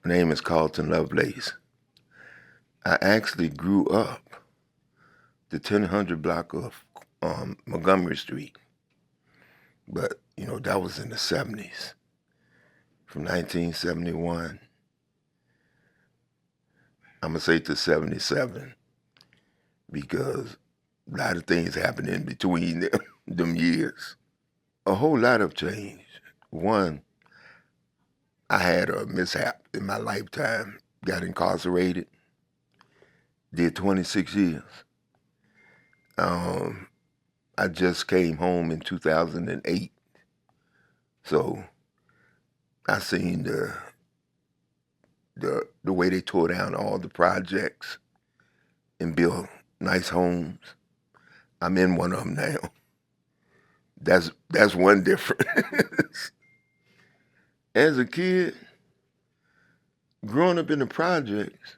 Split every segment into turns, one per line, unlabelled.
My name is Carlton Lovelace. I actually grew up the 1000 block of Montgomery Street, but that was in the 70s, from 1971. I'm gonna say to 77 because a lot of things happened in between them years. A whole lot of change. One, I had a mishap in my lifetime. Got incarcerated. Did 26 years. Um, I just came home in 2008, so I seen the way they tore down all the projects and built nice homes. I'm in one of them now. That's one difference. As a kid, growing up in the projects,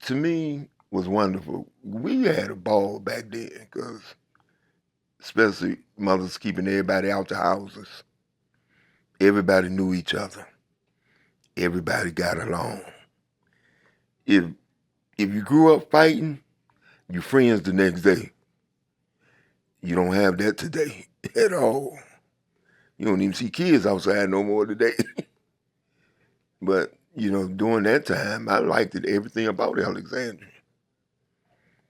to me was wonderful. We had a ball back then because, especially mothers keeping everybody out the houses. Everybody knew each other. Everybody got along. If if you grew up fighting, you friends the next day. You don't have that today at all. You don't even see kids outside no more today. But, during that time, I liked everything about Alexandria.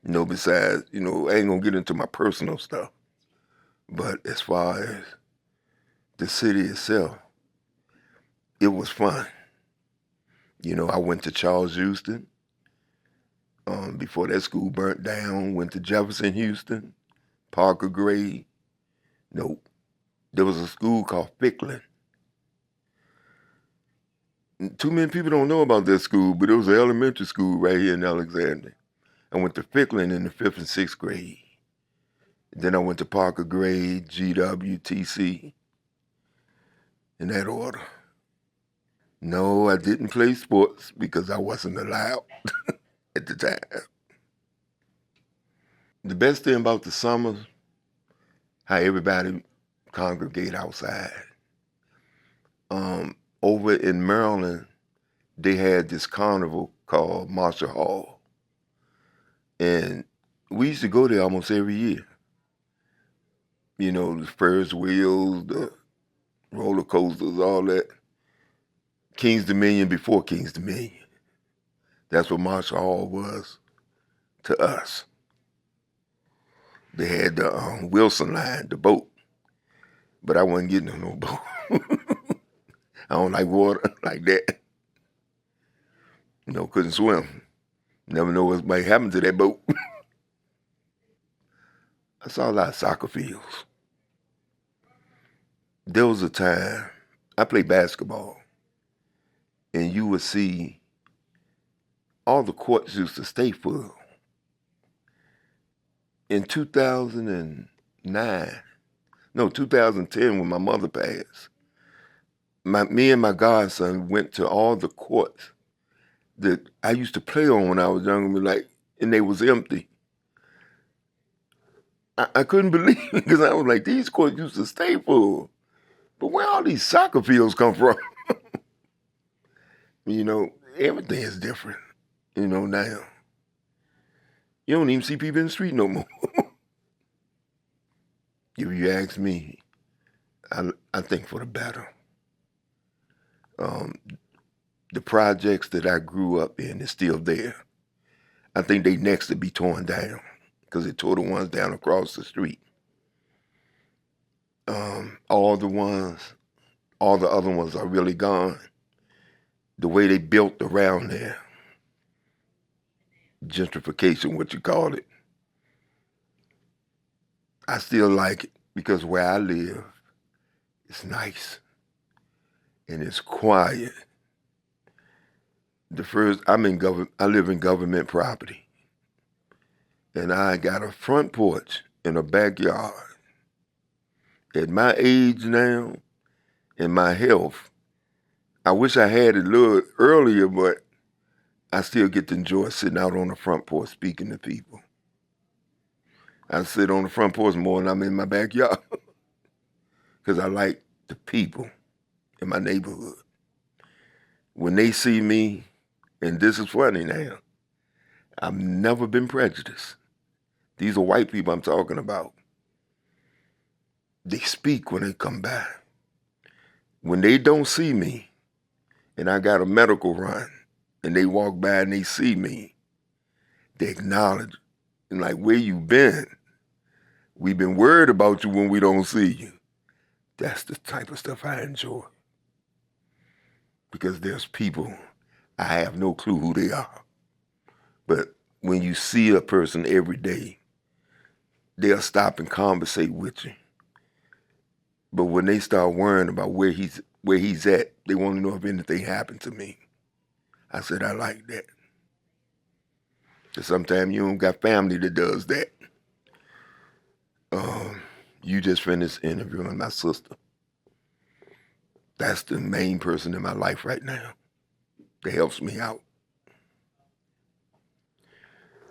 Besides, I ain't gonna get into my personal stuff. But as far as the city itself, it was fun. I went to Charles Houston. Before that school burnt down, went to Jefferson Houston, Parker Gray. Nope. There was a school called Ficklin. Too many people don't know about that school, but it was an elementary school right here in Alexandria. I went to Ficklin in the 5th and 6th grade. Then I went to Parker Gray, GWTC, in that order. No, I didn't play sports because I wasn't allowed at the time. The best thing about the summers, how everybody congregate outside. Over in Maryland, they had this carnival called Marshall Hall. And we used to go there almost every year. The Ferris wheels, the roller coasters, all that. King's Dominion before King's Dominion. That's what Marshall Hall was to us. They had the Wilson line, the boat. But I wasn't getting on no boat. I don't like water like that. Couldn't swim. Never know what might happen to that boat. I saw a lot of soccer fields. There was a time I played basketball, and you would see all the courts used to stay full. In 2009, 2010, when my mother passed, me and my godson went to all the courts that I used to play on when I was younger, and they was empty. I couldn't believe it because I was like, these courts used to stay full. But where all these soccer fields come from? Everything is different, now. You don't even see people in the street no more. If you ask me, I think for the better. The projects that I grew up in is still there. I think they next to be torn down because they tore the ones down across the street. All the other ones are really gone. The way they built around there, gentrification, what you call it, I still like it because where I live, it's nice and it's quiet. I live in government property, and I got a front porch and a backyard. At my age now, and my health, I wish I had it a little earlier, but I still get to enjoy sitting out on the front porch speaking to people. I sit on the front porch more than I'm in my backyard because I like the people in my neighborhood. when they see me, and this is funny now, I've never been prejudiced. These are white people I'm talking about. They speak when they come by. When they don't see me, and I got a medical run, and they walk by and they see me, they acknowledge, and like, where you been? We've been worried about you when we don't see you. That's the type of stuff I enjoy. Because there's people, I have no clue who they are. But when you see a person every day, they'll stop and conversate with you. But when they start worrying about where he's at, they want to know if anything happened to me. I said, I like that. Because sometimes you don't got family that does that. You just finished interviewing my sister. That's the main person in my life right now that helps me out.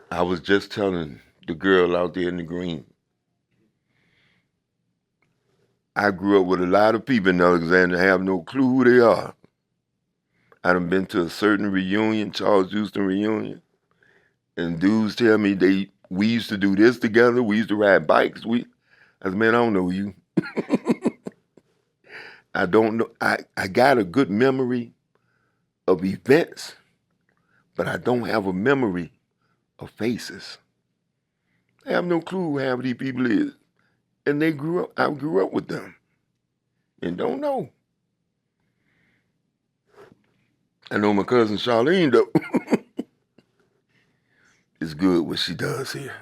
I was just telling the girl out there in the green, I grew up with a lot of people in Alexandria that have no clue who they are. I done been to a certain reunion, Charles Houston reunion, and dudes tell me we used to do this together, we used to ride bikes. I said, man, I don't know you. I don't know. I got a good memory of events, but I don't have a memory of faces. I have no clue who half of these people is. And I grew up with them and don't know. I know my cousin Charlene, though. It's good what she does here.